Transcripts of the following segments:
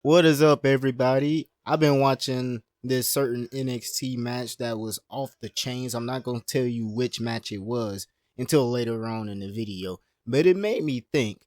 What is up, everybody? I've been watching this certain NXT match that was off the chains. I'm not going to tell you which match it was until later on in the video, but it made me think.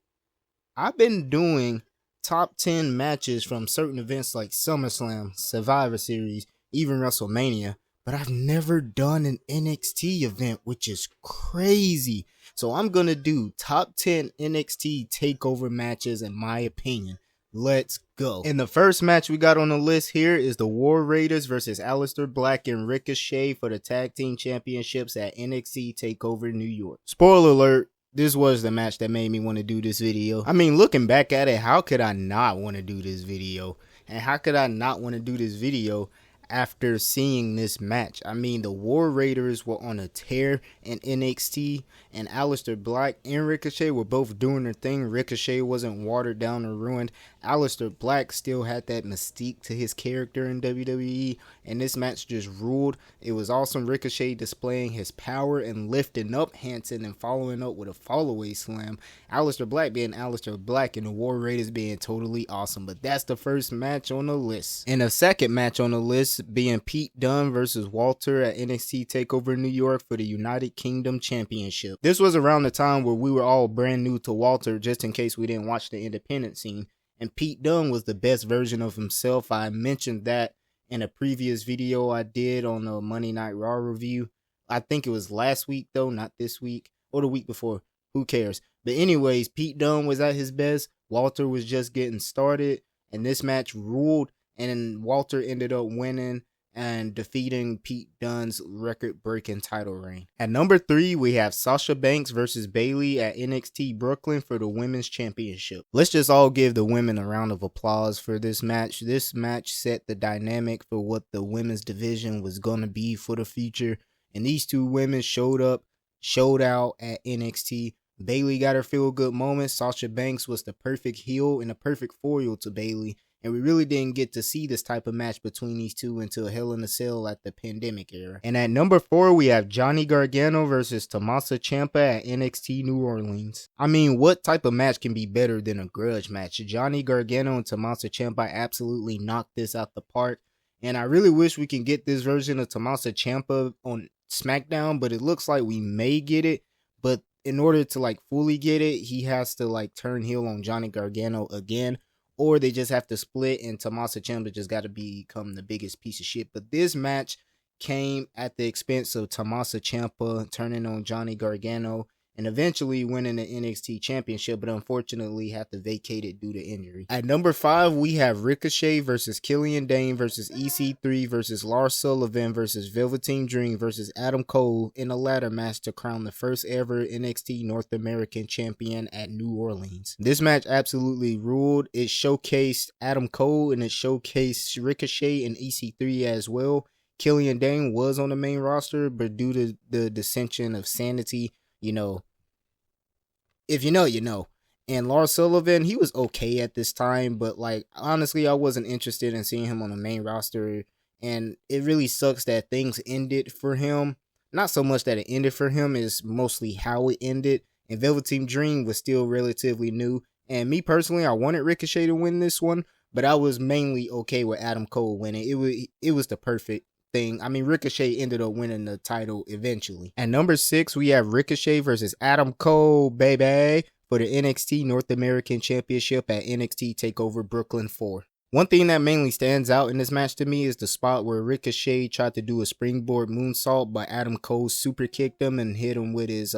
I've been doing top 10 matches from certain events like SummerSlam, Survivor Series, even WrestleMania, but I've never done an NXT event, which is crazy. So I'm going to do top 10 NXT takeover matches in my opinion. Let's go. And the first match we got on the list here is the War Raiders versus Aleister Black and Ricochet for the Tag Team Championships at NXT Takeover New York. Spoiler alert, this was the match that made me want to do this video. I mean, looking back at it, how could I not want to do this video? And how could I not want to do this video after seeing this match? I mean, the War Raiders were on a tear in NXT, and Aleister Black and Ricochet were both doing their thing. Ricochet wasn't watered down or ruined. Aleister Black still had that mystique to his character in WWE, and this match just ruled. It was awesome. Ricochet displaying his power and lifting up Hanson and following up with a fallaway slam. Aleister Black being Aleister Black and the War Raiders being totally awesome. But that's the first match on the list. And the second match on the list being Pete Dunne versus Walter at NXT TakeOver New York for the United Kingdom Championship. This was around the time where we were all brand new to Walter, just in case we didn't watch the independent scene. And Pete Dunne was the best version of himself. I mentioned that in a previous video I did on the Monday Night Raw review. I think it was last week though, not this week, or the week before. Who cares? But anyways, Pete Dunne was at his best. Walter was just getting started, and this match ruled, and Walter ended up winning and defeating Pete Dunne's record-breaking title reign. At number 3, we have Sasha Banks versus Bayley at NXT Brooklyn for the Women's Championship. Let's just all give the women a round of applause for this match. This match set the dynamic for what the women's division was going to be for the future, and these two women showed up, showed out at NXT. Bayley got her feel-good moment. Sasha Banks was the perfect heel and a perfect foil to Bayley. And we really didn't get to see this type of match between these two until Hell in a Cell at the pandemic era. And at number 4, we have Johnny Gargano versus Tommaso Ciampa at NXT New Orleans. I mean, what type of match can be better than a grudge match? Johnny Gargano and Tommaso Ciampa absolutely knocked this out the park. And I really wish we can get this version of Tommaso Ciampa on SmackDown, but it looks like we may get it. But in order to fully get it, he has to turn heel on Johnny Gargano again. Or they just have to split and Tommaso Ciampa just got to become the biggest piece of shit. But this match came at the expense of Tommaso Ciampa turning on Johnny Gargano and eventually winning the NXT Championship, but unfortunately had to vacate it due to injury. At number 5, we have Ricochet versus Killian Dane versus EC3 versus Lars Sullivan versus Velveteen Dream versus Adam Cole in a ladder match to crown the first ever NXT North American champion at New Orleans. This match absolutely ruled. It showcased Adam Cole and it showcased Ricochet and EC3 as well. Killian Dane was on the main roster, but due to the dissension of sanity, if you know, you know. And Lars Sullivan, he was okay at this time, but honestly, I wasn't interested in seeing him on the main roster. And it really sucks that things ended for him. Not so much that it ended for him, is mostly how it ended. And Velveteen Dream was still relatively new. And me personally, I wanted Ricochet to win this one, but I was mainly okay with Adam Cole winning. It was the perfect thing. I mean, Ricochet ended up winning the title eventually. At number 6, we have Ricochet versus Adam Cole, baby, for the NXT North American Championship at NXT TakeOver Brooklyn 4. One thing that mainly stands out in this match to me is the spot where Ricochet tried to do a springboard moonsault, but Adam Cole super kicked him and hit him with his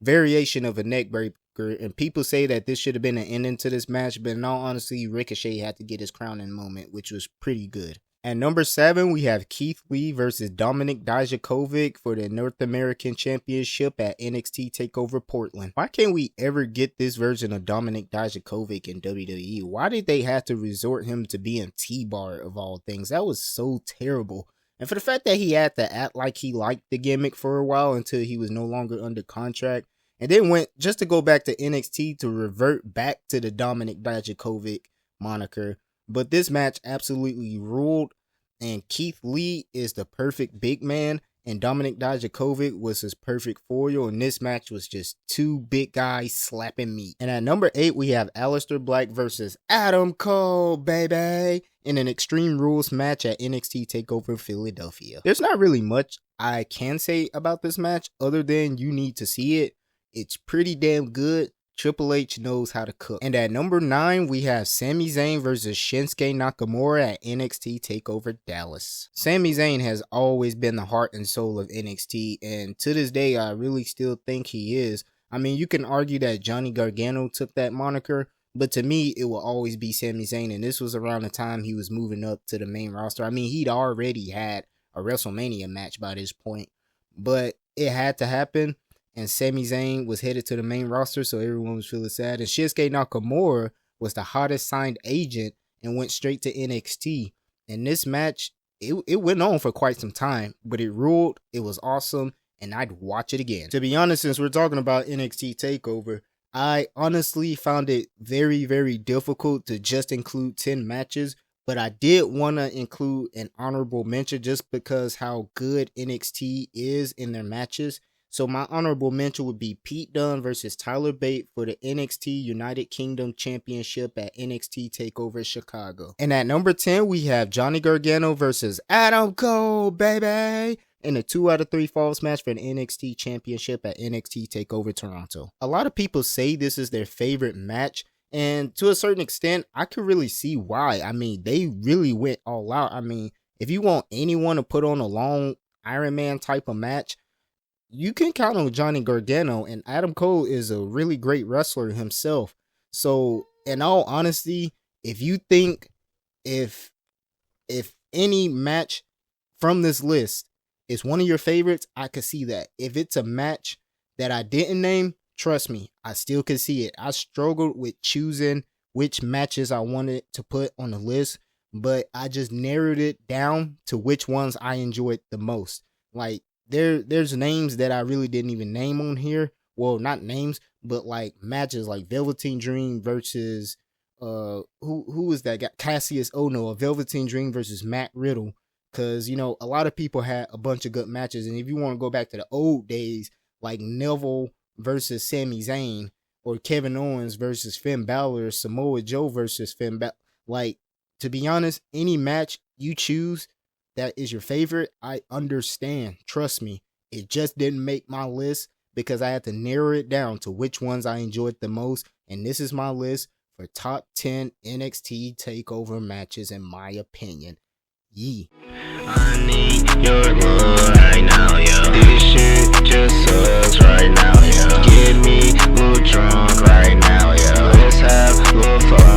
variation of a neck breaker. And people say that this should have been an ending to this match, but in all honesty, Ricochet had to get his crowning moment, which was pretty good. At number 7, we have Keith Lee versus Dominik Dijakovic for the North American Championship at NXT TakeOver Portland. Why can't we ever get this version of Dominik Dijakovic in WWE? Why did they have to resort him to being T-Bar of all things? That was so terrible. And for the fact that he had to act like he liked the gimmick for a while until he was no longer under contract, and then went just to go back to NXT to revert back to the Dominik Dijakovic moniker. But this match absolutely ruled, and Keith Lee is the perfect big man, and Dominik Dijakovic was his perfect foil, and this match was just two big guys slapping meat. And at number 8, we have Aleister Black versus Adam Cole, baby, in an Extreme Rules match at NXT TakeOver Philadelphia. There's not really much I can say about this match other than you need to see it. It's pretty damn good. Triple H knows how to cook. And at number 9, we have Sami Zayn versus Shinsuke Nakamura at NXT TakeOver Dallas. Sami Zayn has always been the heart and soul of NXT, and to this day, I really still think he is. I mean, you can argue that Johnny Gargano took that moniker, but to me, it will always be Sami Zayn, and this was around the time he was moving up to the main roster. I mean, he'd already had a WrestleMania match by this point, but it had to happen. And Sami Zayn was headed to the main roster, so everyone was feeling sad. And Shinsuke Nakamura was the hottest signed agent and went straight to NXT. And this match, it went on for quite some time, but it ruled. It was awesome, and I'd watch it again. To be honest, since we're talking about NXT TakeOver, I honestly found it very, very difficult to just include 10 matches. But I did want to include an honorable mention just because how good NXT is in their matches. So my honorable mention would be Pete Dunne versus Tyler Bate for the NXT United Kingdom Championship at NXT TakeOver Chicago. And at number 10, we have Johnny Gargano versus Adam Cole, baby, in a 2 out of 3 falls match for the NXT Championship at NXT TakeOver Toronto. A lot of people say this is their favorite match, and to a certain extent, I could really see why. I mean, they really went all out. I mean, if you want anyone to put on a long Iron Man type of match, you can count on Johnny Gargano, and Adam Cole is a really great wrestler himself. So, in all honesty, if you think if any match from this list is one of your favorites, I could see that. If it's a match that I didn't name, trust me, I still could see it. I struggled with choosing which matches I wanted to put on the list, but I just narrowed it down to which ones I enjoyed the most. Like, there's names that I really didn't even name on here. Well, not names, but like matches like Velveteen Dream versus who was that guy? Cassius Ohno, a Velveteen Dream versus Matt Riddle. Cause you know, a lot of people had a bunch of good matches. And if you want to go back to the old days, like Neville versus Sami Zayn, or Kevin Owens versus Finn Balor, or Samoa Joe versus Finn Balor, like, to be honest, any match you choose that is your favorite, I understand. Trust me, it just didn't make my list because I had to narrow it down to which ones I enjoyed the most. And this is my list for top 10 NXT TakeOver matches in my opinion. Yee. I need your love right now, yo. This shit just sucks right now, yo. Get me a little drunk right now, yo. Let's have a little fun.